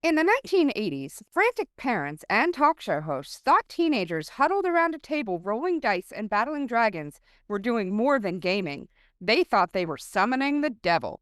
In the 1980s, frantic parents and talk show hosts thought teenagers huddled around a table rolling dice and battling dragons were doing more than gaming. They thought they were summoning the devil.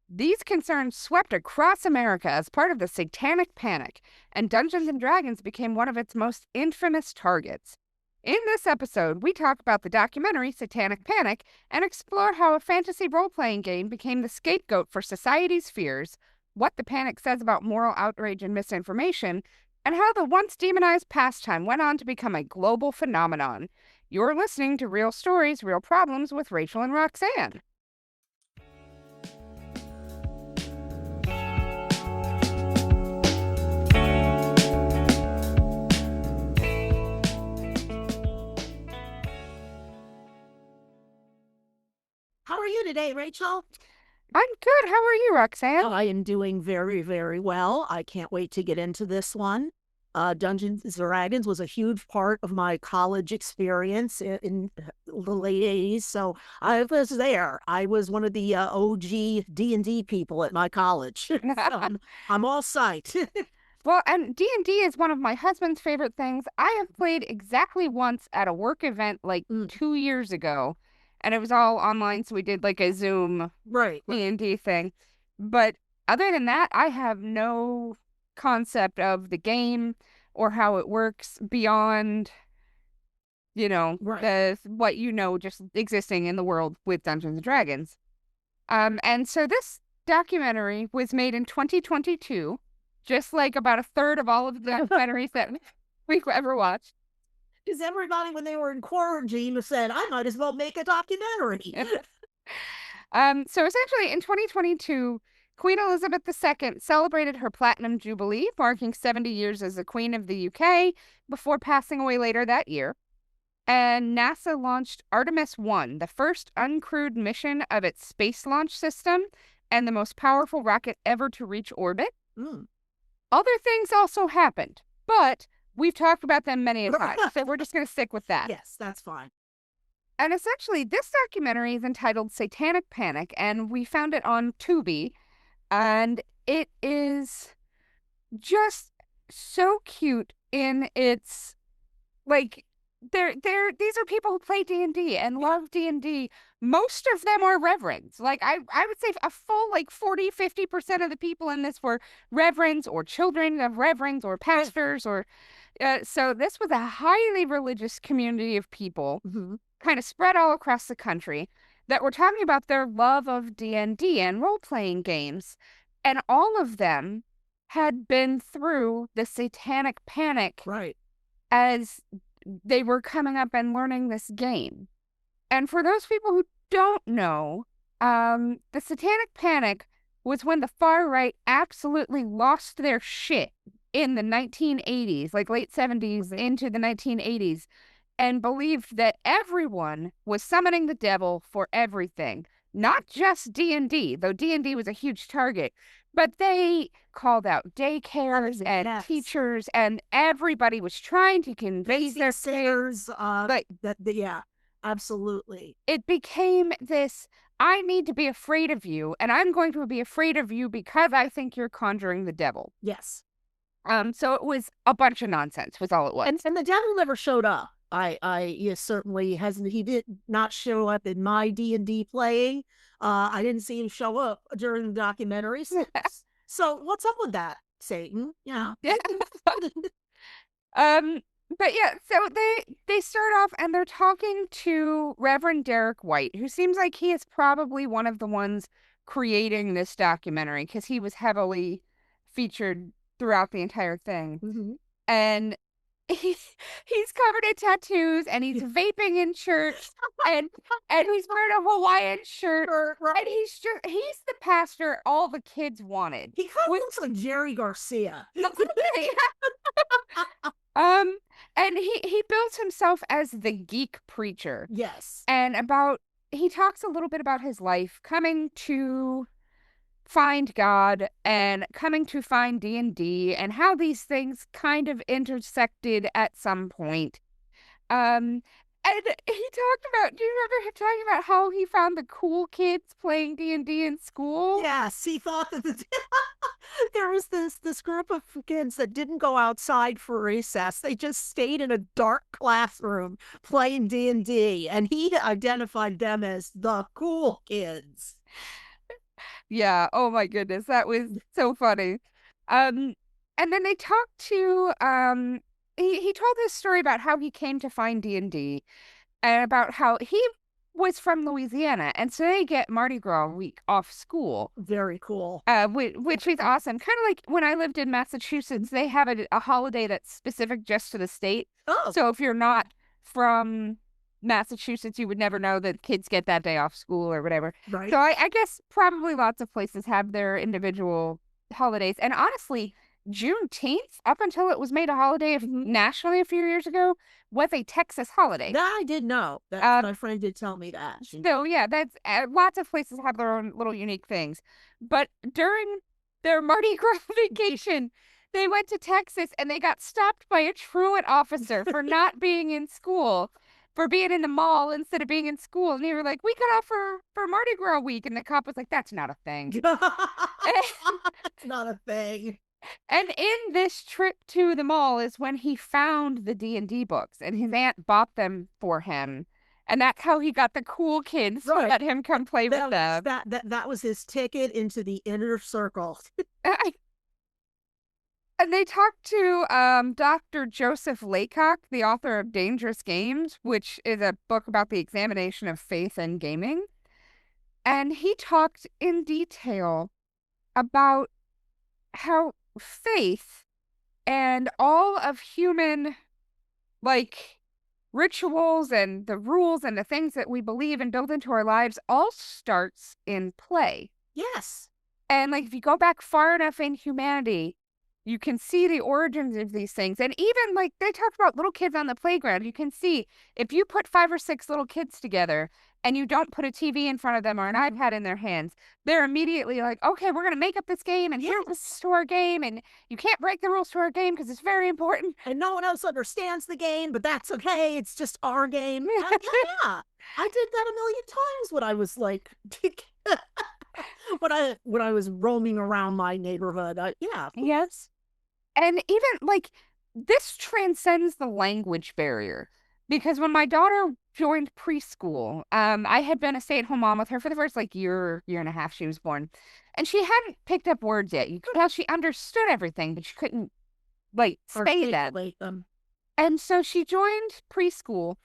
These concerns swept across America as part of the Satanic Panic, and Dungeons and Dragons became one of its most infamous targets. In this episode, we talk about the documentary Satanic Panic and explore how a fantasy role-playing game became the scapegoat for society's fears, what the panic says about moral outrage and misinformation, and how the once demonized pastime went on to become a global phenomenon. You're listening to Real Stories, Real Problems with Rachel and Roxanne. How are you today, Rachel? I'm good. How are you, Roxanne? I am doing very, very well. I can't wait to get into this one. Dungeons and Dragons was a huge part of my college experience in the late 80s, so I was there. I was one of the OG D&D people at my college. So I'm all psyched. Well, and D&D is one of my husband's favorite things. I have played exactly once at a work event like 2 years ago, and it was all online, so we did like a Zoom D&D thing. But other than that, I have no concept of the game or how it works beyond, just existing in the world with Dungeons and Dragons. And so this documentary was made in 2022, just like about a third of all of the documentaries that we've ever watched. Because everybody, when they were in quarantine, said, I might as well make a documentary. So essentially, in 2022, Queen Elizabeth II celebrated her Platinum Jubilee, marking 70 years as the Queen of the UK, before passing away later that year. And NASA launched Artemis 1, the first uncrewed mission of its space launch system, and the most powerful rocket ever to reach orbit. Other things also happened, but we've talked about them many a time, so we're just going to stick with that. Yes, that's fine. And essentially, this documentary is entitled Satanic Panic, and we found it on Tubi, and it is just so cute in its, these are people who play D&D and love D&D. Most of them are reverends. I would say a full 40-50% of the people in this were reverends or children of reverends or pastors or so this was a highly religious community of people kind of spread all across the country that were talking about their love of D&D and role-playing games, and all of them had been through the Satanic Panic as they were coming up and learning this game. And for those people who don't know, the Satanic Panic was when the far right absolutely lost their shit in the 1980s, late 70s into the 1980s, and believed that everyone was summoning the devil for everything. Not just D&D, though D&D was a huge target, but they called out daycares and teachers, and everybody was trying to convince their sitters. Absolutely. It became this, I need to be afraid of you, and I'm going to be afraid of you because I think you're conjuring the devil. Yes. So it was a bunch of nonsense, was all it was. And the devil never showed up. Certainly hasn't. He did not show up in my D&D playing. I didn't see him show up during the documentary. So what's up with that, Satan? Yeah. But yeah, so they start off and they're talking to Reverend Derek White, who seems like he is probably one of the ones creating this documentary because he was heavily featured throughout the entire thing. And he's covered in tattoos and he's vaping in church and he's wearing a Hawaiian shirt and he's the pastor all the kids wanted. He kind of looks like Jerry Garcia. And he builds himself as the geek preacher. Yes. And he talks a little bit about his life coming to find God and coming to find D&D and how these things kind of intersected at some point. And he talked about, do you remember him talking about how he found the cool kids playing D&D in school? Yes, he thought that there was this group of kids that didn't go outside for recess. They just stayed in a dark classroom playing D&D, and he identified them as the cool kids. Yeah, oh my goodness, that was so funny. Um, and then they talked to he told his story about how he came to find D&D and about how he was from Louisiana, and so they get Mardi Gras week off school. Very cool. Which is awesome. Kind of like when I lived in Massachusetts, they have a holiday that's specific just to the state. Oh, So if you're not from Massachusetts, you would never know that kids get that day off school or whatever. right. So I guess probably lots of places have their individual holidays. And honestly, Juneteenth, up until it was made a holiday nationally a few years ago, was a Texas holiday. That I did know. That my friend did tell me that. So yeah, that's lots of places have their own little unique things. But during their Mardi Gras vacation, they went to Texas and they got stopped by a truant officer for not being in school, for being in the mall instead of being in school. And they were like, "We got off for Mardi Gras week," and the cop was like, "That's not a thing." It's not a thing. And in this trip to the mall is when he found the D&D books, and his aunt bought them for him. And that's how he got the cool kids to Right. let him come play with them. That was his ticket into the inner circle. And they talked to Dr. Joseph Laycock, the author of Dangerous Games, which is a book about the examination of faith in gaming. And he talked in detail about how faith and all of human, like, rituals and the rules and the things that we believe and build into our lives all starts in play. Yes. And like if you go back far enough in humanity, you can see the origins of these things. And even like they talked about little kids on the playground, you can see if you put 5 or 6 little kids together and you don't put a TV in front of them or an iPad in their hands, they're immediately like, okay, we're going to make up this game and here's the our game. And you can't break the rules to our game because it's very important. And no one else understands the game, but that's okay. It's just our game. Yeah. I did that a million times when I was like when I was roaming around my neighborhood. Yeah. Yes. And even like this transcends the language barrier because when my daughter joined preschool, I had been a stay-at-home mom with her for the first like year and a half she was born. And she hadn't picked up words yet. You could tell she understood everything, but she couldn't like say them. And so she joined preschool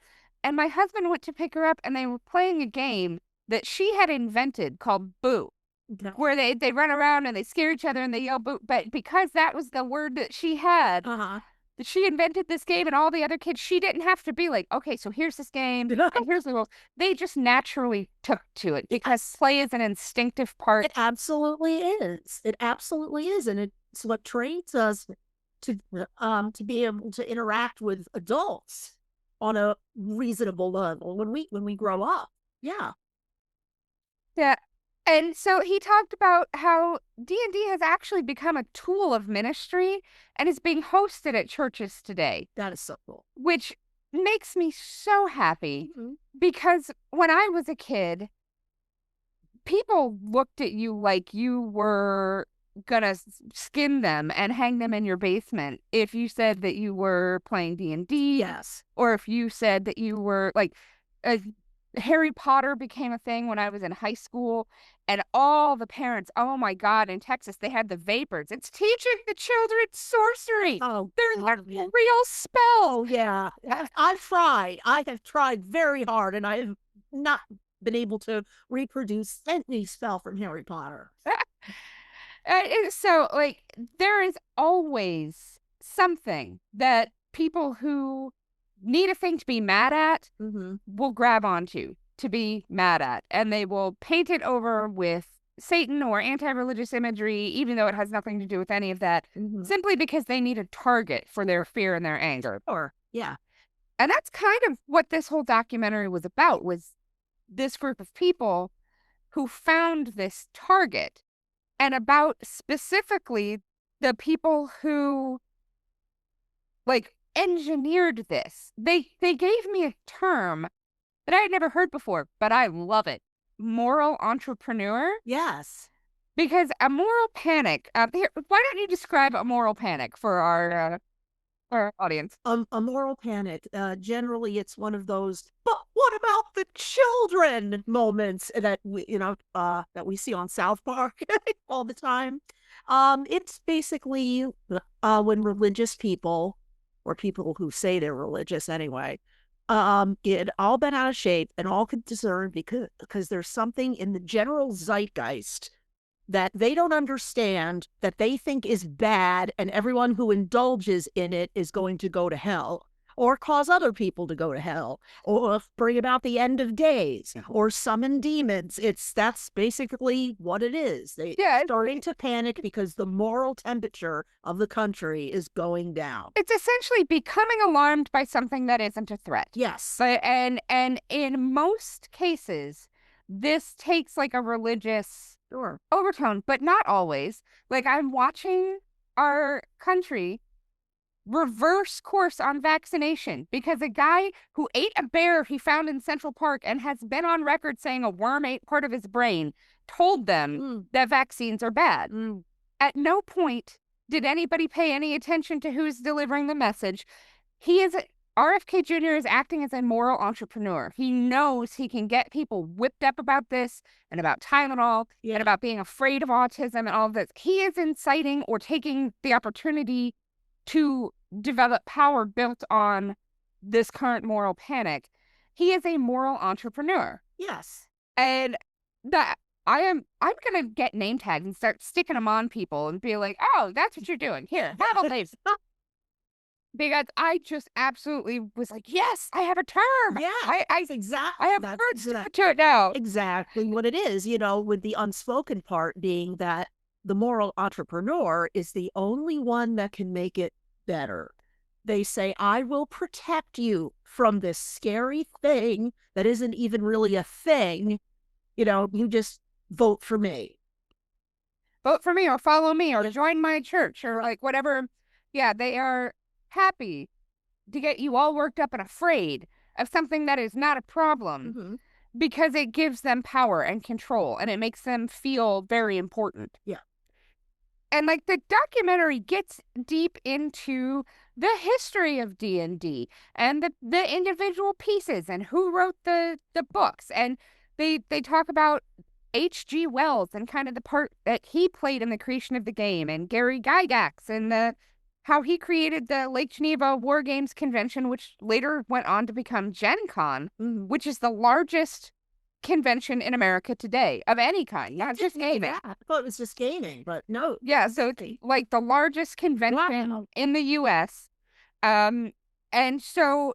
and my husband went to pick her up and they were playing a game that she had invented called bout. Okay. Where they run around and they scare each other and they yell boot. But because that was the word that she had, that she invented this game and all the other kids, she didn't have to be like, okay, so here's this game and here's the rules. They just naturally took to it because play is an instinctive part. It absolutely is. It absolutely is. And it's what trains us to be able to interact with adults on a reasonable level when we grow up. Yeah. Yeah. And so he talked about how D&D has actually become a tool of ministry and is being hosted at churches today. That is so cool. Which makes me so happy because when I was a kid, people looked at you like you were gonna skin them and hang them in your basement if you said that you were playing D&D. Yes. Or if you said that you were like Harry Potter became a thing when I was in high school, and all the parents, oh my God, in Texas, they had the vapors. It's teaching the children sorcery. Oh, they're real spells. Yeah. I've tried. I have tried very hard, and I have not been able to reproduce any spell from Harry Potter. So, like, there is always something that people who need a thing to be mad at will grab onto to be mad at, and they will paint it over with Satan or anti-religious imagery, even though it has nothing to do with any of that, simply because they need a target for their fear and their anger. Or yeah. And that's kind of what this whole documentary was about, was this group of people who found this target, and about specifically the people who like engineered this. They gave me a term that I had never heard before, but I love it. Moral entrepreneur. Yes. Because a moral panic. Here, why don't you describe a moral panic for our audience? A moral panic. Generally, it's one of those. But what about the children moments that that we see on South Park all the time. It's basically when religious people, or people who say they're religious anyway, get all bent out of shape and all concerned because there's something in the general zeitgeist that they don't understand, that they think is bad, and everyone who indulges in it is going to go to hell, or cause other people to go to hell, or bring about the end of days, or summon demons. That's basically what it is. They Yeah, starting to panic because the moral temperature of the country is going down. it's essentially becoming alarmed by something that isn't a threat. Yes. But and in most cases, this takes like a religious Sure. overtone, but not always. Like I'm watching our country reverse course on vaccination because a guy who ate a bear he found in Central Park and has been on record saying a worm ate part of his brain told them that vaccines are bad. At no point did anybody pay any attention to who's delivering the message. RFK Jr. is acting as a moral entrepreneur. He knows he can get people whipped up about this and about Tylenol and about being afraid of autism and all of this. He is inciting or taking the opportunity to develop power built on this current moral panic. He is a moral entrepreneur. Yes. And that I'm gonna get name tags and start sticking them on people and be like, oh, that's what you're doing. Here, have all these. Because I just absolutely was like, yes, I have a term. Yeah, exactly. I have words to it now. Exactly what it is, with the unspoken part being that the moral entrepreneur is the only one that can make it better. They say, I will protect you from this scary thing that isn't even really a thing. You just vote for me. Vote for me or follow me or join my church or like whatever. Yeah, they are happy to get you all worked up and afraid of something that is not a problem because it gives them power and control and it makes them feel very important. Yeah. And like the documentary gets deep into the history of D&D and the individual pieces and who wrote the books. And they talk about H.G. Wells and kind of the part that he played in the creation of the game, and Gary Gygax and how he created the Lake Geneva War Games Convention, which later went on to become Gen Con, which is the largest convention in America today of any kind, not just gaming. I thought it was just gaming, but no. Yeah, so it's like the largest convention in the U.S. And so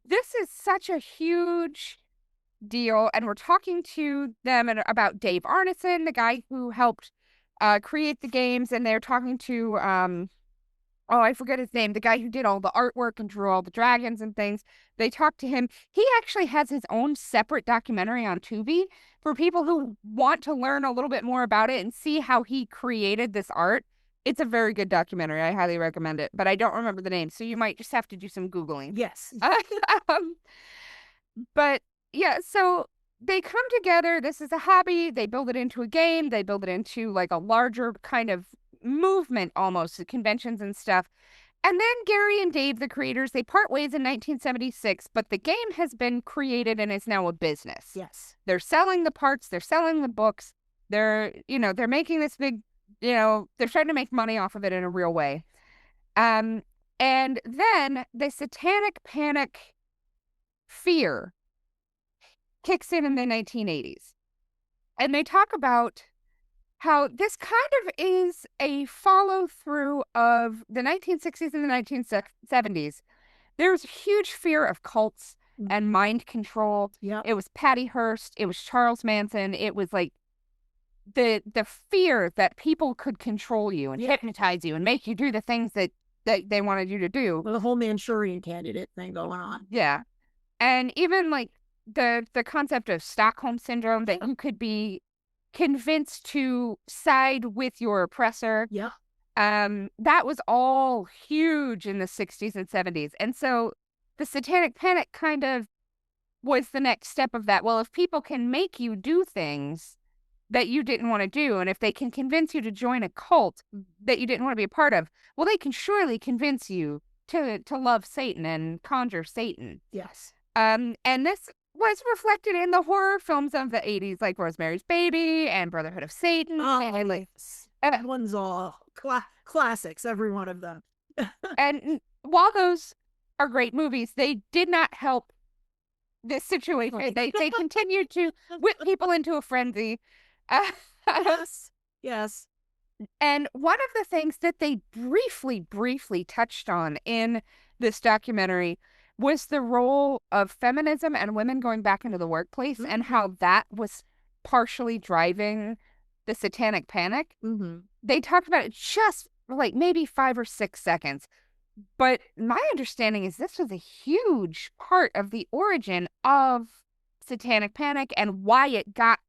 this is such a huge deal, and we're talking to them about Dave Arneson, the guy who helped create the games, and they're talking to oh, I forget his name, the guy who did all the artwork and drew all the dragons and things. They talked to him. He actually has his own separate documentary on Tubi for people who want to learn a little bit more about it and see how he created this art. It's a very good documentary. I highly recommend it, but I don't remember the name, so you might just have to do some Googling. Yes. But yeah, so they come together. This is a hobby. They build it into a game. They build it into like a larger kind of movement almost, conventions and stuff. And then Gary and Dave, the creators, they part ways in 1976, but the game has been created and is now a business. Yes. They're selling the parts, they're selling the books, they're making this big, they're trying to make money off of it in a real way. And then the Satanic Panic fear kicks in the 1980s. And they talk about how this kind of is a follow-through of the 1960s and the 1970s. There's huge fear of cults and mind control. Yeah. It was Patty Hearst. It was Charles Manson. It was like the fear that people could control you and hypnotize you and make you do the things that they wanted you to do. Well, the whole Manchurian Candidate thing going on. Yeah. And even like the concept of Stockholm Syndrome, that you could be convinced to side with your oppressor. Yeah. That was all huge in the 60s and 70s. And so the Satanic Panic kind of was the next step of that. Well, if people can make you do things that you didn't want to do, and if they can convince you to join a cult that you didn't want to be a part of, well, they can surely convince you to love Satan and conjure Satan. Yes. And this was reflected in the horror films of the 80s, like Rosemary's Baby and Brotherhood of Satan. Oh, that one's all classics, every one of them. And while those are great movies, they did not help this situation. They continued to whip people into a frenzy. Yes. Yes. And one of the things that they briefly touched on in this documentary was the role of feminism and women going back into the workplace and how that was partially driving the Satanic Panic. They talked about it just like maybe 5 or 6 seconds. But my understanding is this was a huge part of the origin of Satanic Panic and why it got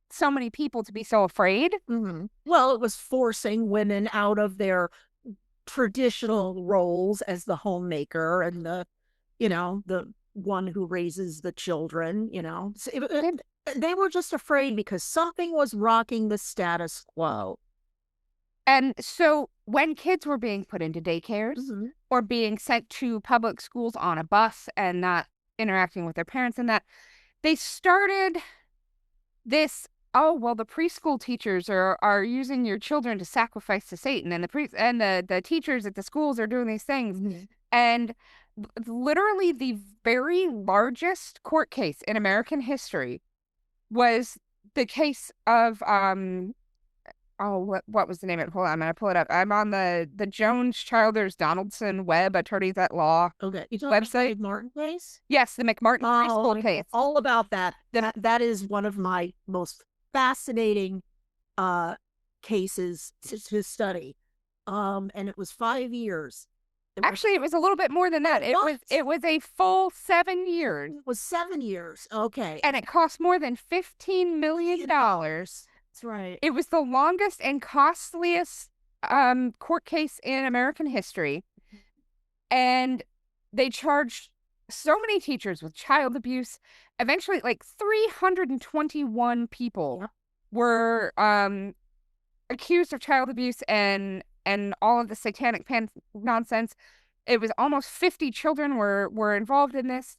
so many people to be so afraid. Well, it was forcing women out of their traditional roles as the homemaker and the one who raises the children, So they were just afraid because something was rocking the status quo. And so when kids were being put into daycares or being sent to public schools on a bus and not interacting with their parents and that, they started this, oh, well, the preschool teachers are using your children to sacrifice to Satan, and the teachers at the schools are doing these things. And literally the very largest court case in American history was the case of what was the name of it? Hold on, I'm gonna pull it up. I'm on the Jones Childers Donaldson Webb Attorneys at Law website. McMartin case? Yes, the McMartin preschool case. All about that. That is one of my most fascinating cases to study. And it was 5 years. Actually, it was a little bit more than that. It was a full 7 years. It was 7 years. Okay. And it cost more than $15 million. That's right. It was the longest and costliest court case in American history. And they charged so many teachers with child abuse. Eventually, like 321 people were accused of child abuse and all of the Satanic Panic nonsense. It was almost 50 children were involved in this.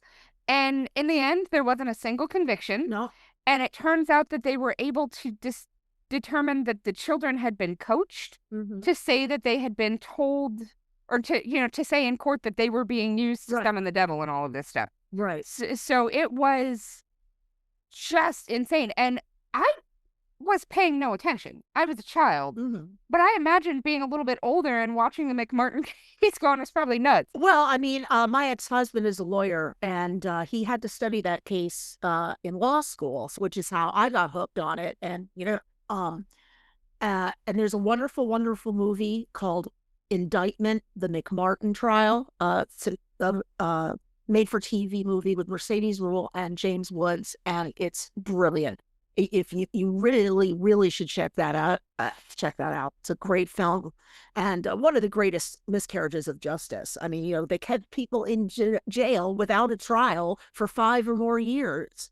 And in the end, there wasn't a single conviction. No. And it turns out that they were able to determine that the children had been coached to say that they had been told, or to say in court that they were being used to summon the devil and all of this stuff. Right. So it was just insane. And I was paying no attention. I was a child. But I imagine being a little bit older and watching the McMartin case going was probably nuts. Well, I mean, my ex-husband is a lawyer, and he had to study that case in law school, which is how I got hooked on it. And, and there's a wonderful, wonderful movie called Indictment, the McMartin Trial. It's a made-for-TV movie with Mercedes Ruehl and James Woods, and it's brilliant. If you really should check that out. It's a great film, and one of the greatest miscarriages of justice. I mean, they kept people in jail without a trial for 5 or more years.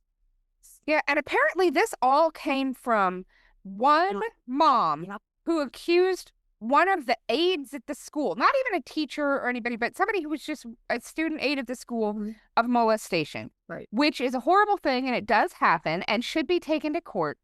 Yeah, and apparently this all came from one mom who accused one of the aides at the school, not even a teacher or anybody, but somebody who was just a student aide at the school, of molestation. Right. Which is a horrible thing, and it does happen and should be taken to court.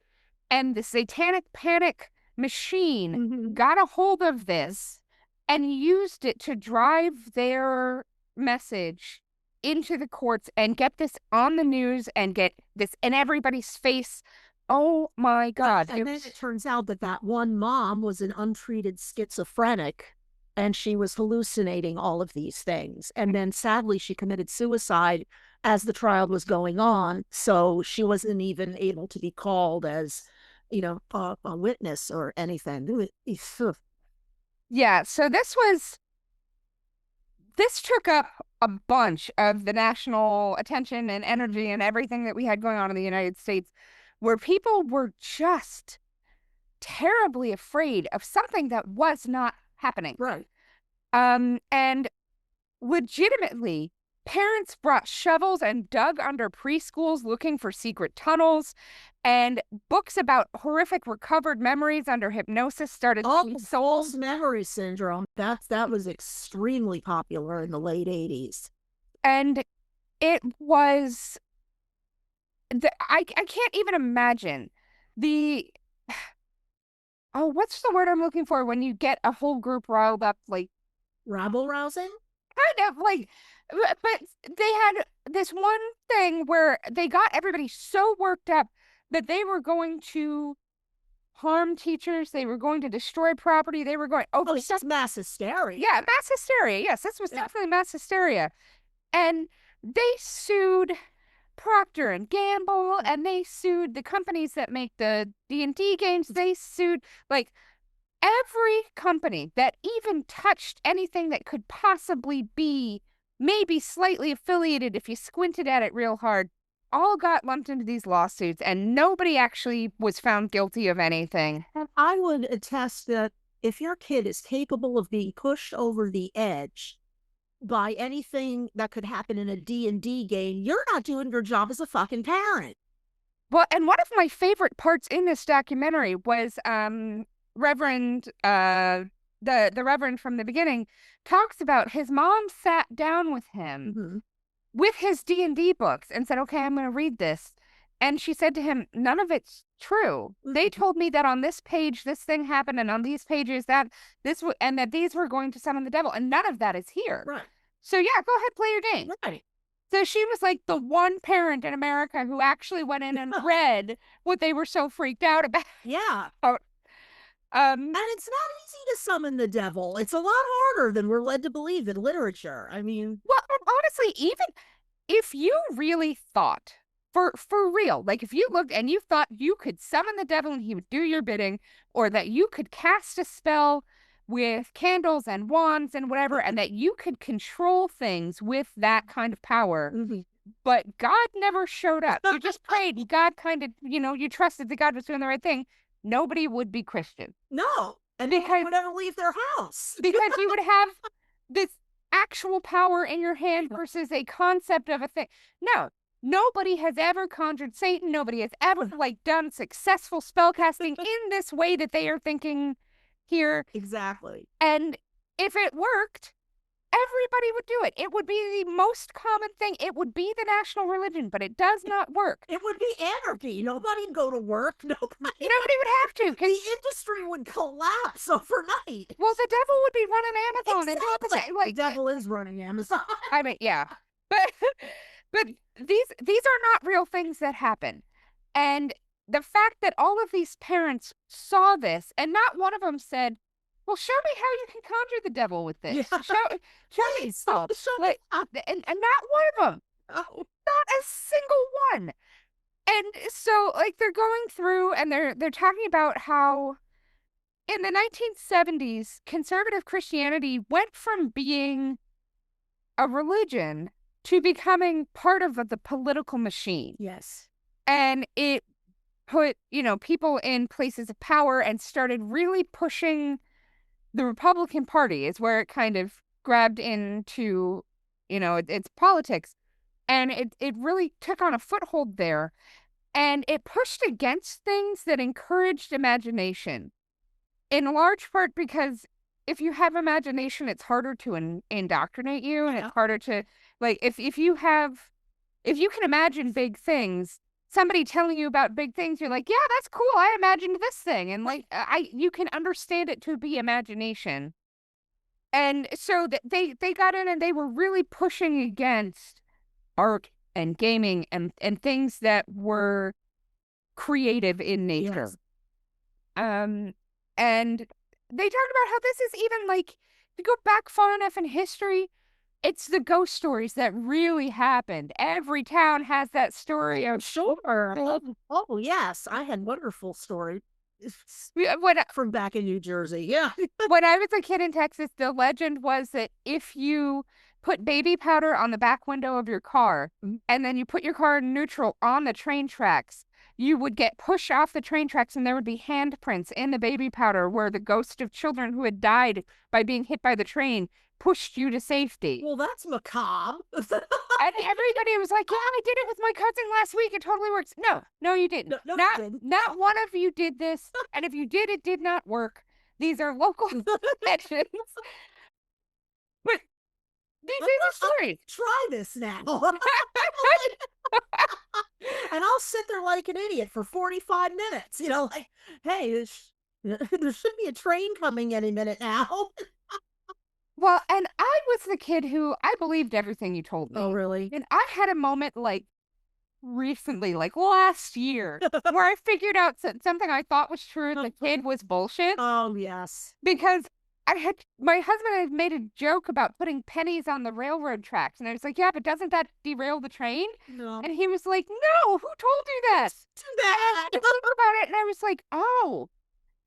And the Satanic Panic machine got a hold of this and used it to drive their message into the courts and get this on the news and get this in everybody's face. Oh my God. And then it turns out that one mom was an untreated schizophrenic, and she was hallucinating all of these things. And then sadly, she committed suicide as the trial was going on. So she wasn't even able to be called as, a witness or anything. Yeah. So this took up a bunch of the national attention and energy and everything that we had going on in the United States, where people were just terribly afraid of something that was not happening. Right. And legitimately, parents brought shovels and dug under preschools looking for secret tunnels, and books about horrific recovered memories under hypnosis started being False sold. memory syndrome. That was extremely popular in the late 80s. And it was I can't even imagine the oh, what's the word I'm looking for when you get a whole group riled up, like Rabble rousing? kind of like, but they had this one thing where they got everybody so worked up that they were going to harm teachers, they were going to destroy property, they were going, oh, Oh, it's just mass hysteria. yeah, mass hysteria. Yes, this was definitely mass hysteria. And they sued Procter and Gamble, and they sued the companies that make the D&D games. They sued like every company that even touched anything that could possibly be maybe slightly affiliated if you squinted at it real hard, all got lumped into these lawsuits, and nobody actually was found guilty of anything. And I would attest that if your kid is capable of being pushed over the edge by anything that could happen in a D&D game, you're not doing your job as a fucking parent. Well, and one of my favorite parts in this documentary was Reverend the Reverend from the beginning talks about his mom sat down with him Mm-hmm. with his D&D books and said, "Okay, I'm going to read this." And she said to him, "None of it's true. They Mm-hmm. told me that on this page this thing happened, and on these pages that and that these were going to summon the devil, and none of that is here. Right. So yeah, go ahead, play your game." Right. So she was like the one parent in America who actually went in and read what they were so freaked out about. Yeah. Um, And it's not easy to summon the devil. It's a lot harder than we're led to believe in literature. I mean, well, and honestly, even if you really thought for real, like if you looked and you thought you could summon the devil and he would do your bidding, or that you could cast a spell with candles and wands and whatever, and that you could control things with that kind of power, mhm. but God never showed up. You just prayed, and God kind of, you trusted that God was doing the right thing. Nobody would be Christian No. And they would never leave their house. because you would have this actual power in your hand versus a concept of a thing. No, nobody has ever conjured Satan. Nobody has ever done successful spellcasting in this way that they are thinking here. Exactly. And if it worked, everybody would do it. It would be the most common thing. It would be the national religion, but it does not work. It would be anarchy. Nobody'd go to work. Nobody would have to, because the industry would collapse overnight. well, the devil would be running Amazon and Exactly. The devil is running Amazon. I mean, yeah, but but these are not real things that happen, and the fact that all of these parents saw this, and not one of them said, "Well, show me how you can conjure the devil with this. Yeah. Show me stuff." Like, and not one of them, Oh. not a single one. And so, like, they're going through and they're talking about how in the 1970s, conservative Christianity went from being a religion to becoming part of the political machine. Yes. And it put, people in places of power and started really pushing the Republican Party is where it kind of grabbed into, its politics. And it really took on a foothold there. And it pushed against things that encouraged imagination, in large part because if you have imagination, it's harder to indoctrinate you, and it's harder to, like, if you can imagine big things, somebody telling you about big things, you're like, yeah, that's cool. I imagined this thing. And like, you can understand it to be imagination. And so they got in and they were really pushing against art and gaming and things that were creative in nature. Yes. And they talked about how this is even like, if you go back far enough in history, it's the ghost stories that really happened. Every town has that story of Sure. Oh, yes. I had wonderful story when from back in New Jersey. Yeah. when I was a kid in Texas, the legend was that if you put baby powder on the back window of your car, and then you put your car in neutral on the train tracks, you would get pushed off the train tracks and there would be handprints in the baby powder where the ghost of children who had died by being hit by the train pushed you to safety. Well, that's macabre. And everybody was like, "Yeah, I did it with my cousin last week. It totally works." No, no, you didn't. No, you not didn't. not one of you did this. And if you did, it did not work. These are local legends. But these are stories. Try this now. And I'll sit there like an idiot for 45 minutes, like, hey, there should be a train coming any minute now. Well, and I was the kid who I believed everything you told me. Oh, really? And I had a moment like recently, like last year, where I figured out something I thought was true. The kid was bullshit Oh, yes. because my husband had made a joke about putting pennies on the railroad tracks. And I was like, yeah, but doesn't that derail the train? No. And he was like, no, who told you that? Too bad. I thought about it and I was like, oh,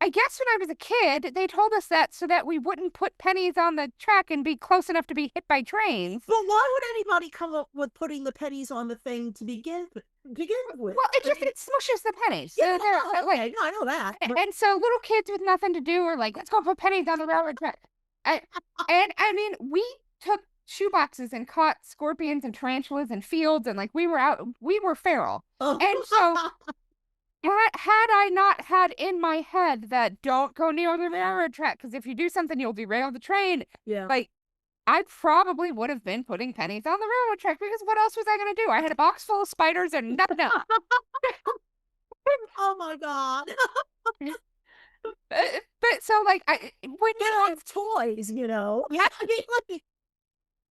I guess when I was a kid, they told us that so that we wouldn't put pennies on the track and be close enough to be hit by trains. But why would anybody come up with putting the pennies on the thing to begin with? Well, it smushes the pennies. Yeah, Like, okay, I know that. and so little kids with nothing to do are like, let's go put pennies on the railroad track. And, and I mean, we took shoeboxes and caught scorpions and tarantulas in fields, and like we were feral. Oh. And so had I not had in my head that don't go near the railroad track, because if you do something, you'll derail the train. Yeah. Like, I probably would have been putting pennies on the railroad track because what else was I going to do? I had a box full of spiders and nothing else. Oh my God. But so, like, when Get off toys, Yeah, I mean, like,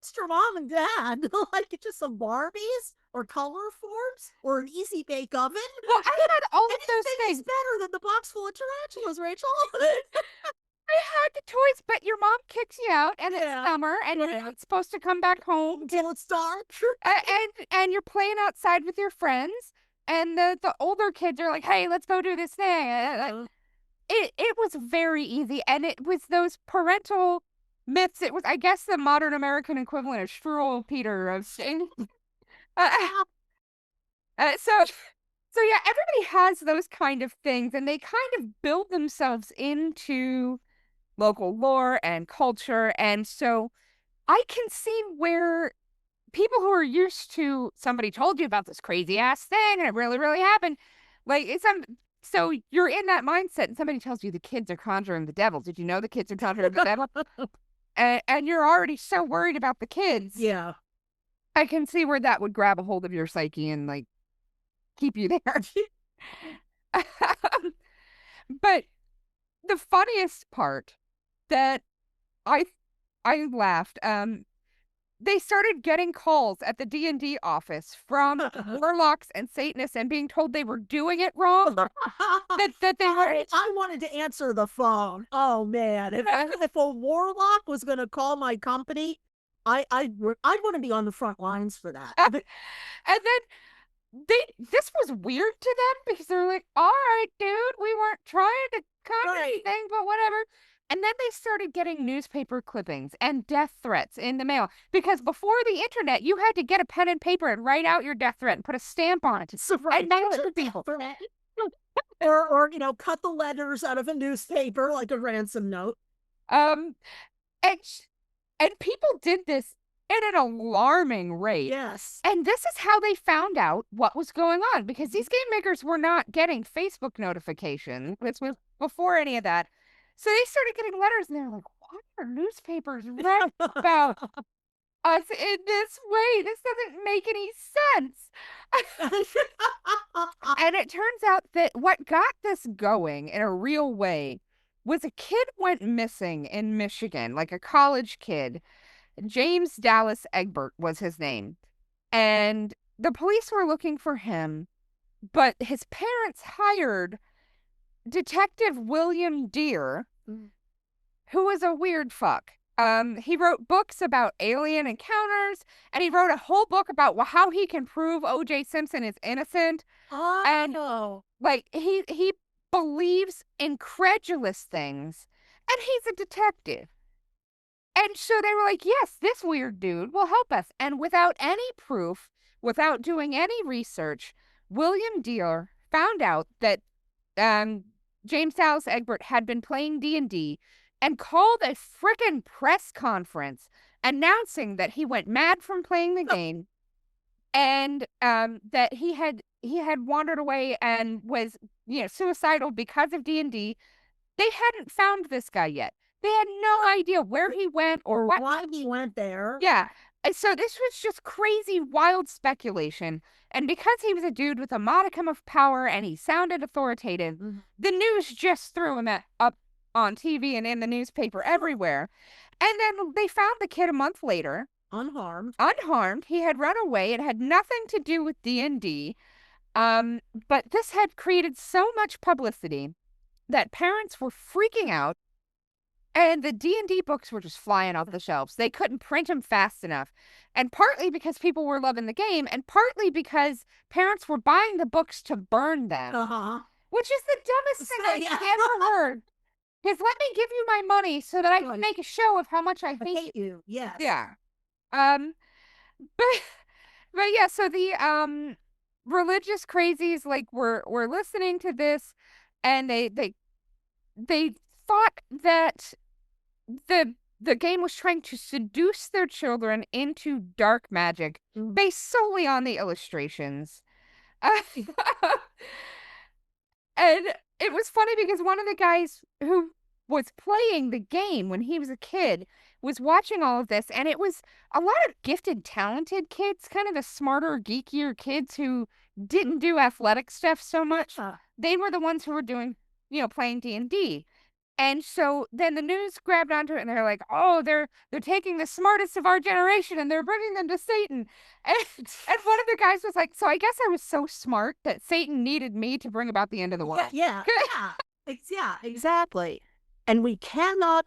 Mr. Mom and Dad, like just some Barbies or color forms or an easy bake oven. well, I had all of those Anything is things. better than the box full of tarantulas, Rachel. I had the toys, but your mom kicks you out, and it's Yeah. summer, and you're not supposed to come back home. Until it's dark. And you're playing outside with your friends, and the older kids are like, "Hey, let's go do this thing." It was very easy, and it was those parental myths. It was, I guess, the modern American equivalent of Strudel Peter of saying. Uh, so yeah, everybody has those kind of things, and they kind of build themselves into local lore and culture, and so I can see where people who are used to somebody told you about this crazy ass thing and it really, really happened. Like so you're in that mindset and somebody tells you the kids are conjuring the devil. Did you know the kids are conjuring the devil? And you're already so worried about the kids. Yeah. I can see where that would grab a hold of your psyche and like keep you there. But the funniest part that I I laughed. They started getting calls at the D&D office from warlocks and Satanists and being told they were doing it wrong. that they were. I wanted to answer the phone. Oh man, if a warlock was going to call my company, I'd want to be on the front lines for that. And then this was weird to them because they're like, "All right, dude, we weren't trying to cover anything, but whatever." And then they started getting newspaper clippings and death threats in the mail because before the internet, you had to get a pen and paper and write out your death threat and put a stamp on it and mail it to people. Or cut the letters out of a newspaper like a ransom note. And people did this at an alarming rate. Yes. And this is how they found out what was going on because these game makers were not getting Facebook notifications. This was before any of that. So they started getting letters and they're like, what are newspapers writing about us in this way? This doesn't make any sense. And it turns out that what got this going in a real way was a kid went missing in Michigan, like a college kid. James Dallas Egbert was his name. And the police were looking for him, but his parents hired Detective William Deere, who was a weird fuck. He wrote books about alien encounters, and he wrote a whole book about how he can prove O.J. Simpson is innocent. Oh. And like he believes incredulous things, and he's a detective. And so they were like, yes, this weird dude will help us. And without any proof, without doing any research, William Deere found out that um, James Dallas Egbert had been playing D&D and called a frickin' press conference announcing that he went mad from playing the game and that he had wandered away and was suicidal because of D&D. They hadn't found this guy yet. They had no idea where he went or what. Why he went there. Yeah. And so this was just crazy, wild speculation. And because he was a dude with a modicum of power and he sounded authoritative, the news just threw him up on TV and in the newspaper everywhere. And then they found the kid a month later. Unharmed. Unharmed. He had run away. It had nothing to do with D&D. But this had created so much publicity that parents were freaking out. And the D&D books were just flying off the shelves. They couldn't print them fast enough. And partly because people were loving the game, and partly because parents were buying the books to burn them. Which is the dumbest thing I've ever heard. Because let me give you my money so that I can make a show of how much I hate you. Yes. Yeah. But yeah, so the religious crazies were listening to this, and they thought that the game was trying to seduce their children into dark magic based solely on the illustrations. And it was funny because one of the guys who was playing the game when he was a kid was watching all of this, and it was a lot of gifted, talented kids, kind of the smarter, geekier kids who didn't do athletic stuff so much. They were the ones who were doing, playing D&D. And so then the news grabbed onto it, and they're like, "Oh, they're taking the smartest of our generation and they're bringing them to Satan." And one of the guys was like, "So I guess I was so smart that Satan needed me to bring about the end of the world." Yeah, exactly. And we cannot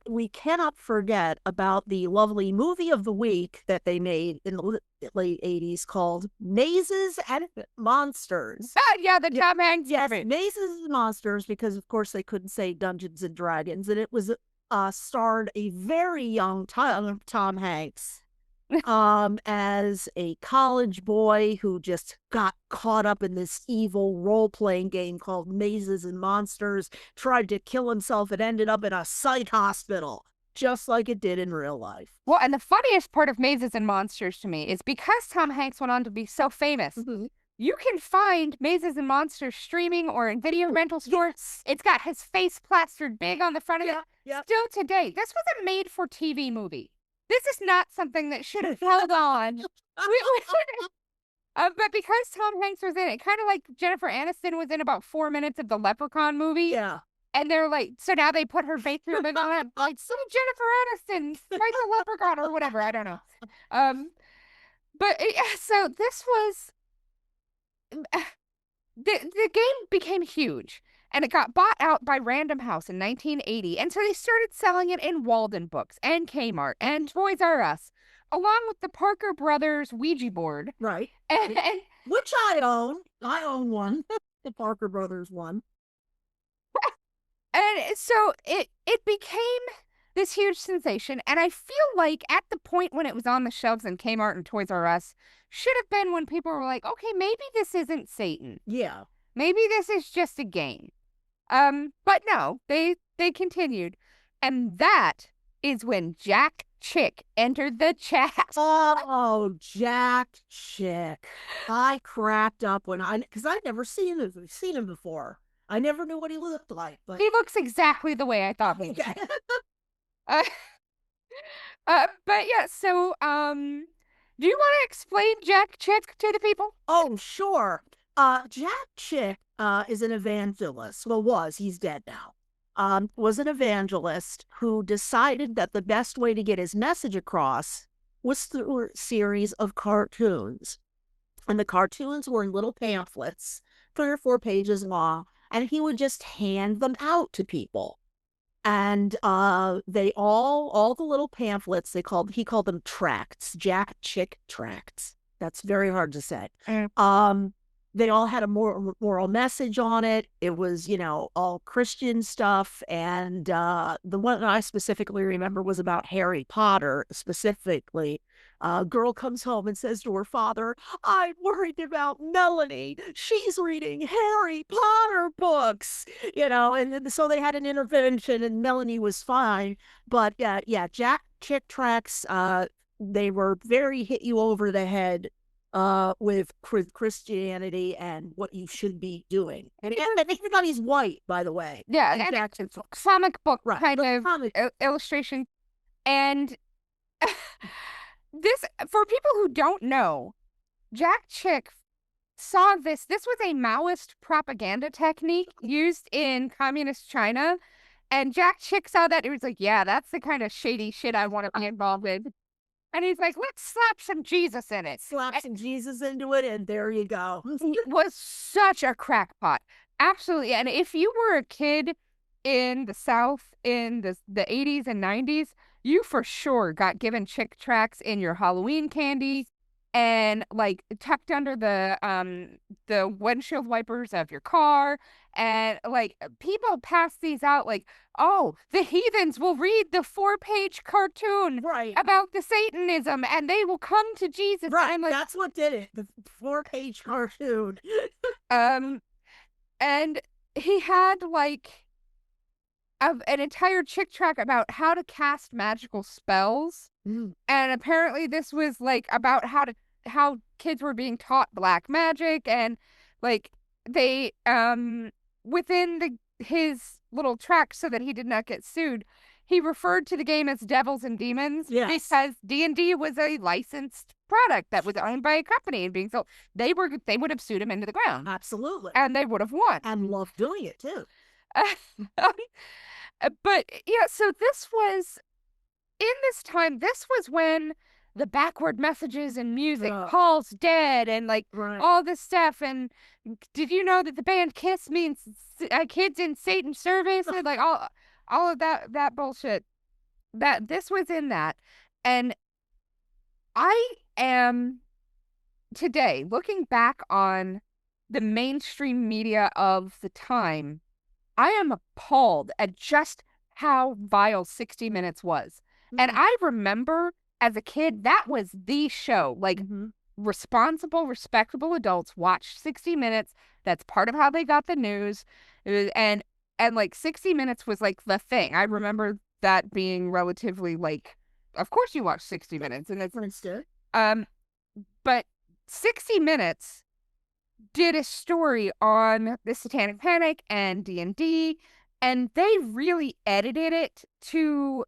forget about the lovely movie of the week that they made in the late 80s called Mazes and Monsters. Yeah, the Tom Hanks movie. Mazes and Monsters, because of course they couldn't say Dungeons and Dragons, and it was starred a very young Tom Hanks as a college boy who just got caught up in this evil role-playing game called Mazes and Monsters, tried to kill himself, and ended up in a psych hospital, just like it did in real life. Well, and the funniest part of Mazes and Monsters to me is because Tom Hanks went on to be so famous, you can find Mazes and Monsters streaming or in video rental stores. It's got his face plastered big on the front of it. Still today. This was a made-for-TV movie. This is not something that should have held on. But because Tom Hanks was in it, kind of like Jennifer Aniston was in about 4 minutes of the Leprechaun movie. Yeah. And they're like, so now they put her face through it on it, like, so Jennifer Aniston, fight the Leprechaun or whatever. I don't know. So this was the game became huge. And it got bought out by Random House in 1980. And so they started selling it in Walden Books and Kmart and Toys R Us, along with the Parker Brothers Ouija board. Right. And which I own. I own one. The Parker Brothers one. And so it became this huge sensation. And I feel like at the point when it was on the shelves in Kmart and Toys R Us should have been when people were like, okay, maybe this isn't Satan. Yeah. Maybe this is just a game. But no, they continued. And that is when Jack Chick entered the chat. Oh, Jack Chick. I cracked up because I'd never seen him before. I never knew what he looked like. But he looks exactly the way I thought he did. But yeah, so, do you want to explain Jack Chick to the people? Oh, sure. Jack Chick is an evangelist. Well, he's dead now. Was an evangelist who decided that the best way to get his message across was through a series of cartoons. And the cartoons were in little pamphlets, 3 or 4 pages long, and he would just hand them out to people. And they all the little pamphlets, he called them tracts, Jack Chick tracts. That's very hard to say. they all had a moral message on it. It was, all Christian stuff. And the one I specifically remember was about Harry Potter specifically. A girl comes home and says to her father, I'm worried about Melanie. She's reading Harry Potter books, so they had an intervention and Melanie was fine. But yeah, Jack Chick tracks, they were very hit you over the head with Christianity and what you should be doing. And everybody's white, by the way. Yeah, and Jackson's comic book right. kind of illustration. And this, for people who don't know, Jack Chick saw this. This was a Maoist propaganda technique used in communist China. And Jack Chick saw that. He was like, yeah, that's the kind of shady shit I want to be involved with. And he's like, let's slap some Jesus in it. Slap some Jesus into it, and there you go. He was such a crackpot. Absolutely. And if you were a kid in the South in the 80s and 90s, you for sure got given Chick tracts in your Halloween candy and like tucked under the windshield wipers of your car. And like people pass these out like, oh, the heathens will read the 4-page cartoon right. about the Satanism and they will come to Jesus. Right, I'm like, that's what did it. The 4-page cartoon. And he had like an entire Chick track about how to cast magical spells. Mm. And apparently this was like about how kids were being taught black magic, and like they within his little track, so that he did not get sued, he referred to the game as Devils and Demons. Yes. Because D&D was a licensed product that was owned by a company and being sold. They would have sued him into the ground. Absolutely. And they would have won. And loved doing it too. But yeah, so this was this was when the backward messages and music, Paul's dead, and like all this stuff. And did you know that the band Kiss means kids in Satan's service? And like all of that bullshit. That this was in that. And I am today looking back on the mainstream media of the time, I am appalled at just how vile 60 Minutes was. Mm-hmm. And I remember as a kid, that was the show. Like, responsible, respectable adults watched 60 Minutes. That's part of how they got the news. And like 60 Minutes was like the thing. I remember that being relatively like, of course you watch 60 Minutes. And it's understood. But 60 Minutes did a story on the Satanic Panic and D&D, and they really edited it to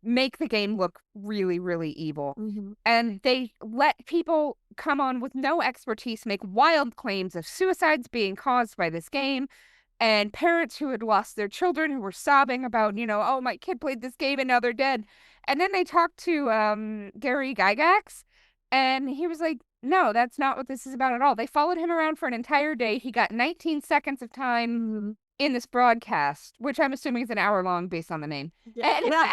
make the game look really, really evil. Mm-hmm. And they let people come on with no expertise make wild claims of suicides being caused by this game, and parents who had lost their children who were sobbing about, oh, my kid played this game and now they're dead. And then they talked to Gary Gygax, and he was like, no, that's not what this is about at all. They followed him around for an entire day. He got 19 seconds of time in this broadcast, which I'm assuming is an hour long based on the name. Yeah.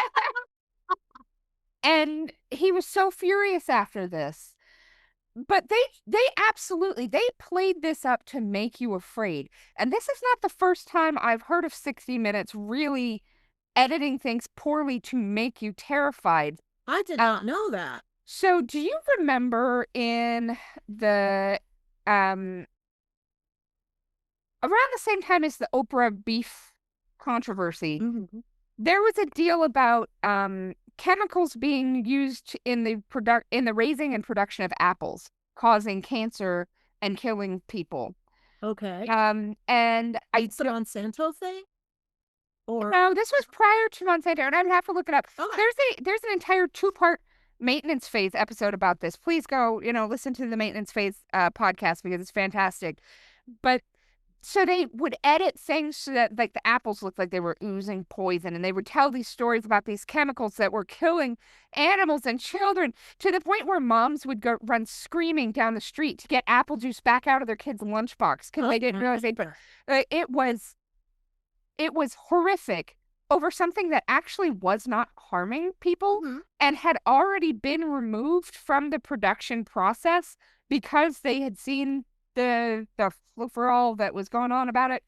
And he was so furious after this. But they absolutely, they played this up to make you afraid. And this is not the first time I've heard of 60 Minutes really editing things poorly to make you terrified. I did not know that. So do you remember in the, around the same time as the Oprah beef controversy, there was a deal about chemicals being used in the raising and production of apples, causing cancer and killing people. Okay. And it's the Monsanto thing? Or no, this was prior to Monsanto, and I'd have to look it up. Okay. There's an entire 2-part maintenance phase episode about this. Please go, listen to the maintenance phase podcast because it's fantastic. But so they would edit things so that like the apples looked like they were oozing poison, and they would tell these stories about these chemicals that were killing animals and children, to the point where moms would go run screaming down the street to get apple juice back out of their kids' lunchbox because they didn't realize it was horrific over something that actually was not harming people and had already been removed from the production process because they had seen the frou-for-all that was going on about it.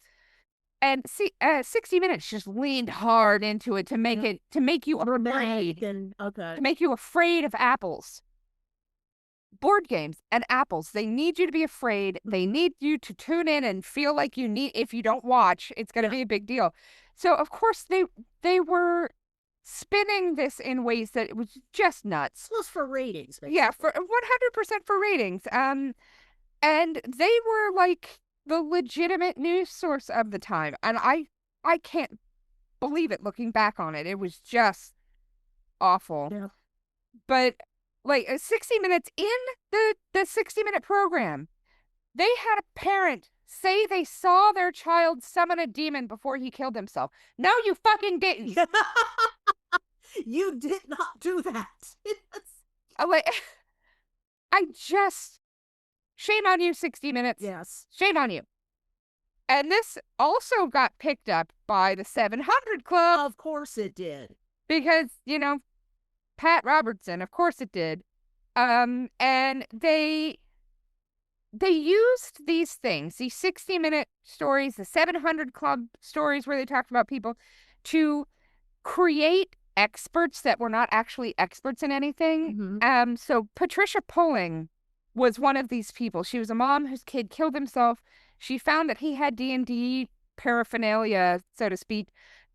And see, 60 Minutes just leaned hard into it to make Yeah. it to make you Dramatic afraid, and okay. to make you afraid of apples. Board games and apples, they need you to be afraid. They need you to tune in and feel like you need, if you don't watch, it's going to Yeah. be a big deal. So of course they were spinning this in ways that it was just nuts. This was for ratings, Yeah, basically. for 100% for ratings. And they were like the legitimate news source of the time. And I can't believe it looking back on it. It was just awful. Yeah. But like 60 Minutes in the 60-minute program, they had a parent say they saw their child summon a demon before he killed himself. No, you fucking didn't. You did not do that. Like, I just, shame on you, 60 Minutes. Yes. Shame on you. And this also got picked up by the 700 Club Of course it did. because, Pat Robertson, of course it did. And they used these things, these 60-minute stories, the 700 Club stories where they talked about people, to create experts that were not actually experts in anything. So Patricia Pulling was one of these people. She was a mom whose kid killed himself. She found that he had D&D paraphernalia, so to speak,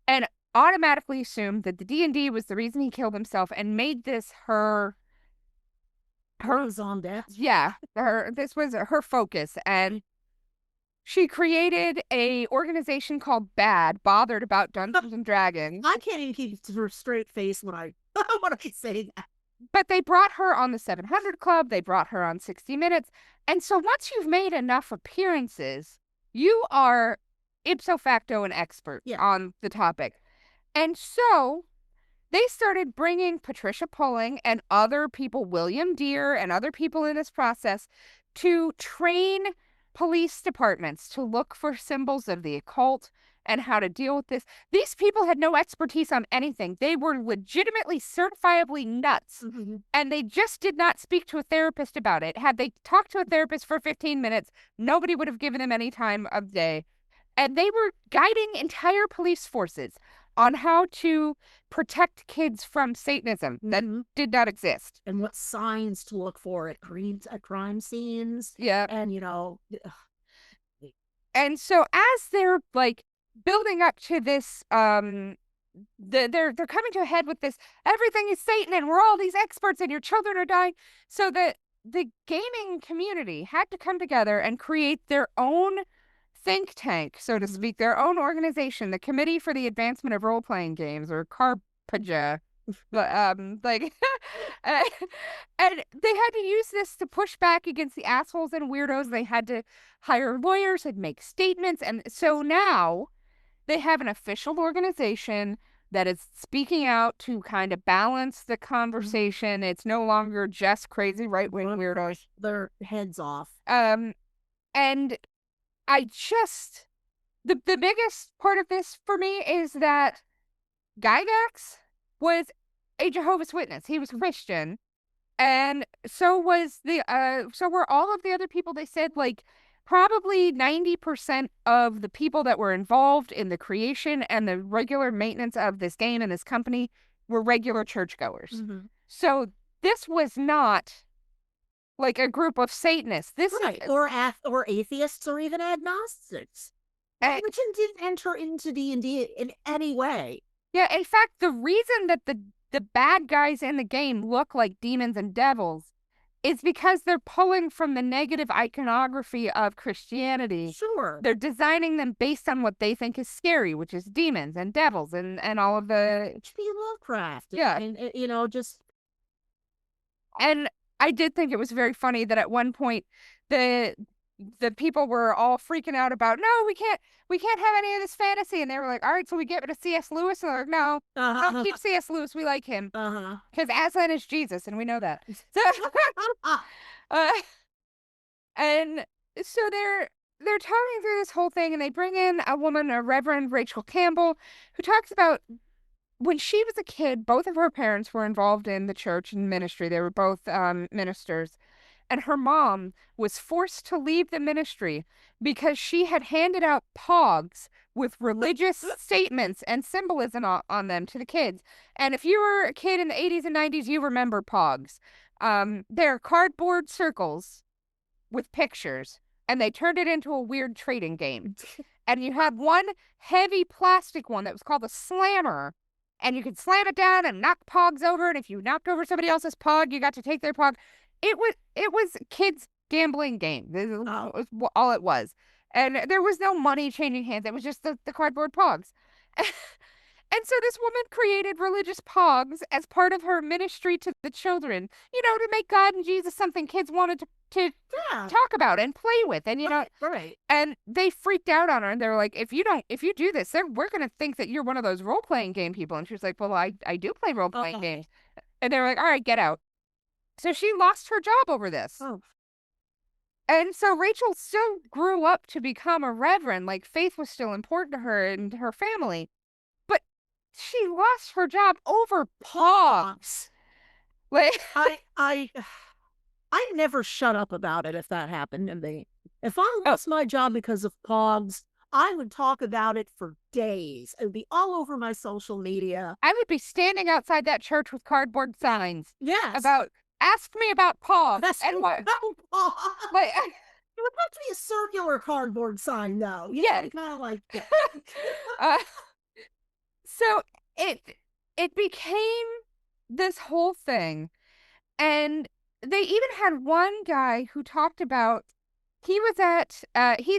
and automatically assumed that the D&D was the reason he killed himself and made this her Was on that. yeah, this was her focus. And she created a organization called Bothered About Dungeons and Dragons. I can't even keep a straight face when I when I say that. But they brought her on the 700 Club. They brought her on 60 Minutes. And so once you've made enough appearances, you are ipso facto an expert on the topic. And so they started bringing Patricia Pulling and other people, William Deere and other people in this process, to train police departments to look for symbols of the occult and how to deal with this. These people had no expertise on anything. They were legitimately certifiably nuts. And they just did not speak to a therapist about it. Had they talked to a therapist for 15 minutes, nobody would have given them any time of day. And they were guiding entire police forces on how to protect kids from Satanism that did not exist. And what signs to look for at crime scenes. Yeah. And, And so as they're like building up to this, they're coming to a head with this, everything is Satan and we're all these experts and your children are dying. So the gaming community had to come together and create their own think tank, so to speak, their own organization, the Committee for the Advancement of Role-Playing Games, or CARPAGA. And they had to use this to push back against the assholes and weirdos. They had to hire lawyers and make statements. And so now they have an official organization that is speaking out to kind of balance the conversation. It's no longer just crazy right-wing weirdos. Their heads off. And I just, the biggest part of this for me is that Gygax was a Jehovah's Witness. He was Christian. And so were all of the other people. They said like probably 90% of the people that were involved in the creation and the regular maintenance of this game and this company were regular churchgoers. So this was not like a group of Satanists. This right. Or atheists or even agnostics. Which didn't enter into D&D in any way. Yeah, in fact, the reason that the bad guys in the game look like demons and devils is because they're pulling from the negative iconography of Christianity. Sure. They're designing them based on what they think is scary, which is demons and devils and all of the... H.P. Lovecraft. Yeah. And, just... And I did think it was very funny that at one point the people were all freaking out about, no, we can't have any of this fantasy. And they were like, all right, so we get rid of C.S. Lewis. And they're like, no, don't keep C.S. Lewis. We like him. Because Aslan is Jesus, and we know that. So, and so they're talking through this whole thing, and they bring in a woman, a Reverend Rachel Campbell, who talks about when she was a kid, both of her parents were involved in the church and ministry. They were both ministers. and her mom was forced to leave the ministry because she had handed out pogs with religious statements and symbolism on them to the kids. And if you were a kid in the 80s and 90s, you remember pogs. They're cardboard circles with pictures, and they turned it into a weird trading game. And you had one heavy plastic one that was called a slammer, and you could slam it down and knock pogs over. And if you knocked over somebody else's pog, you got to take their pog. It was kids gambling game. This was all it was, and there was no money changing hands. It was just the cardboard pogs. And so this woman created religious pogs as part of her ministry to the children, to make God and Jesus something kids wanted to Yeah. talk about and play with. And, Right. and they freaked out on her, and they were like, if you do this, we're going to think that you're one of those role-playing game people. And she was like, well, I do play role-playing games. And they were like, all right, get out. So she lost her job over this. Oh. And so Rachel still grew up to become a reverend. Like, faith was still important to her and her family. But she lost her job over pogs. Like, I never shut up about it if that happened to me. If I lost my job because of pogs, I would talk about it for days. It would be all over my social media. I would be standing outside that church with cardboard signs Yes. about, ask me about pogs. That's And what? pogs. Like, It would have to be a circular cardboard sign, though. Yeah. Kind of like that. So it became this whole thing, and they even had one guy who talked about, he's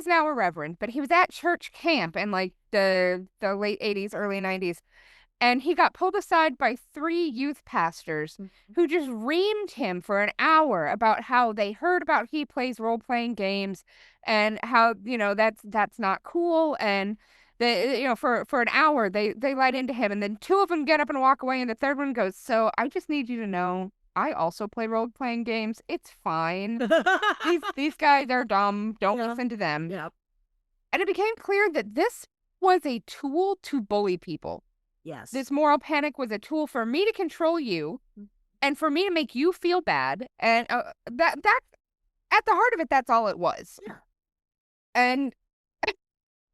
now a reverend, but he was at church camp in like the late 80s, early 90s. And he got pulled aside by 3 youth pastors who just reamed him for an hour about how they heard about he plays role-playing games and how, that's not cool. And for an hour they lied into him. And then 2 of them get up and walk away, and the third one goes, so I just need you to know, I also play role-playing games. It's fine. These guys are dumb. Don't listen to them. Yeah. And it became clear that this was a tool to bully people. Yes. This moral panic was a tool for me to control you and for me to make you feel bad. And that at the heart of it, that's all it was. Yeah. And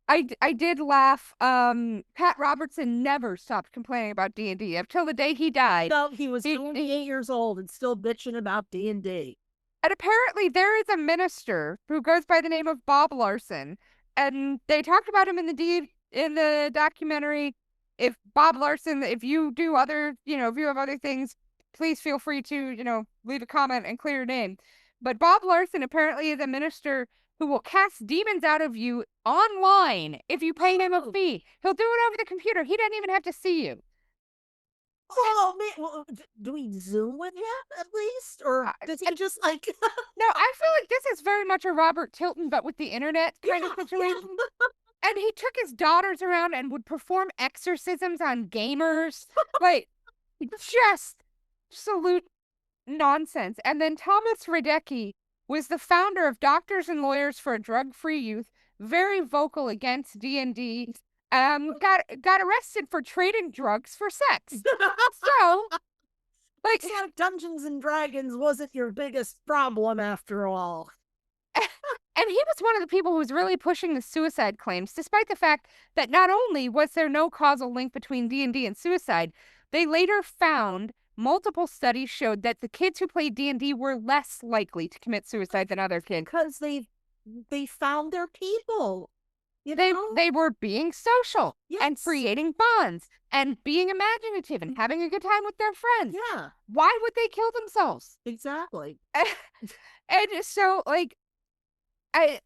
I did laugh. Pat Robertson never stopped complaining about D&D until the day he died. No, he was 28 years old and still bitching about D&D. And apparently there is a minister who goes by the name of Bob Larson, and they talked about him in the documentary. If Bob Larson, if you do other, if you have other things, please feel free to, leave a comment and clear your name. But Bob Larson apparently is a minister who will cast demons out of you online if you pay him a fee. He'll do it over the computer. He doesn't even have to see you. Oh, man. Well, do we Zoom with him at least? Or does he just like... No, I feel like this is very much a Robert Tilton, but with the internet kind of situation. And he took his daughters around and would perform exorcisms on gamers. Like, just absolute nonsense. And then Thomas Radecki was the founder of Doctors and Lawyers for a Drug-Free Youth, very vocal against D&D. Got arrested for trading drugs for sex. So, like, Dungeons and Dragons wasn't your biggest problem after all. And he was one of the people who was really pushing the suicide claims, despite the fact that not only was there no causal link between D&D and suicide, they later found multiple studies showed that the kids who played D&D were less likely to commit suicide than other kids. Because they found their people. They were being social and creating bonds and being imaginative and having a good time with their friends. Yeah. Why would they kill themselves? Exactly. And so, like, as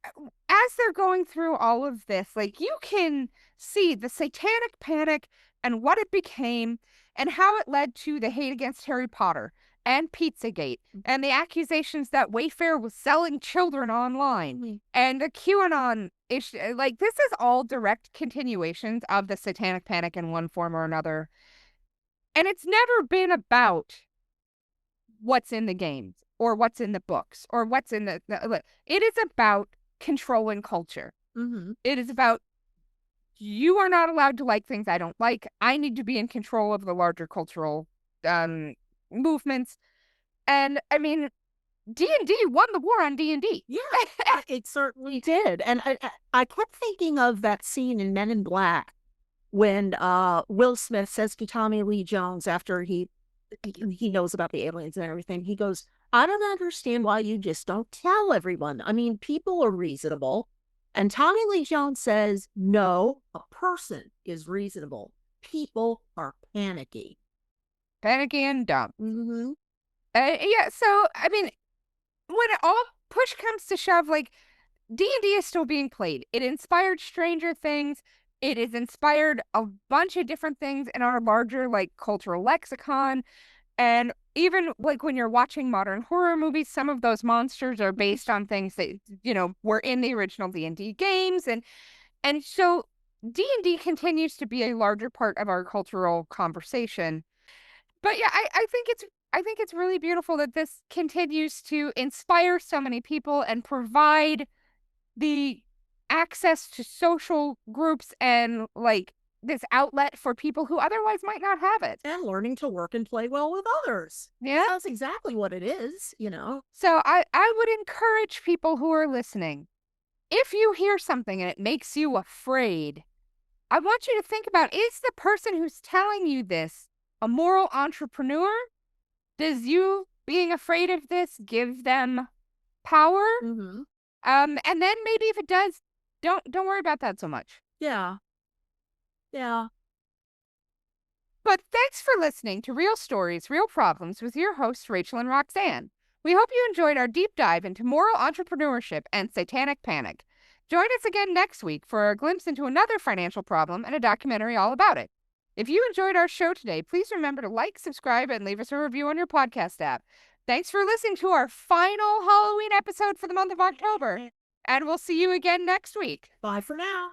they're going through all of this, like, you can see the Satanic Panic and what it became and how it led to the hate against Harry Potter and Pizzagate and the accusations that Wayfair was selling children online and the QAnon issue. Like, this is all direct continuations of the Satanic Panic in one form or another. And it's never been about what's in the games or what's in the books or what's in the it is about controlling culture. It is about, you are not allowed to like things I don't like. I need to be in control of the larger cultural movements. And I mean, D&D won the war on D&D. Yeah, it certainly did. And I kept thinking of that scene in Men in Black when Will Smith says to Tommy Lee Jones after he knows about the aliens and everything, he goes, "I don't understand why you just don't tell everyone. I mean, people are reasonable." And Tommy Lee Jones says, "No, a person is reasonable. People are panicky." Panicky and dumb. Hmm. Yeah, so, I mean, when all push comes to shove, like, D&D is still being played. It inspired Stranger Things. It has inspired a bunch of different things in our larger, like, cultural lexicon. And even, like, when you're watching modern horror movies, some of those monsters are based on things that, were in the original D&D games. And so D&D continues to be a larger part of our cultural conversation. But yeah, I think it's really beautiful that this continues to inspire so many people and provide the access to social groups and, like, this outlet for people who otherwise might not have it. And learning to work and play well with others. Yeah. That's exactly what it is, you know? So I would encourage people who are listening, if you hear something and it makes you afraid, I want you to think about, is the person who's telling you this a moral entrepreneur? Does you being afraid of this give them power? Hmm. And then maybe if it does, don't worry about that so much. Yeah. Yeah. But thanks for listening to Real Stories, Real Problems with your hosts, Rachel and Roxanne. We hope you enjoyed our deep dive into moral entrepreneurship and satanic panic. Join us again next week for a glimpse into another financial problem and a documentary all about it. If you enjoyed our show today, please remember to like, subscribe, and leave us a review on your podcast app. Thanks for listening to our final Halloween episode for the month of October, and we'll see you again next week. Bye for now.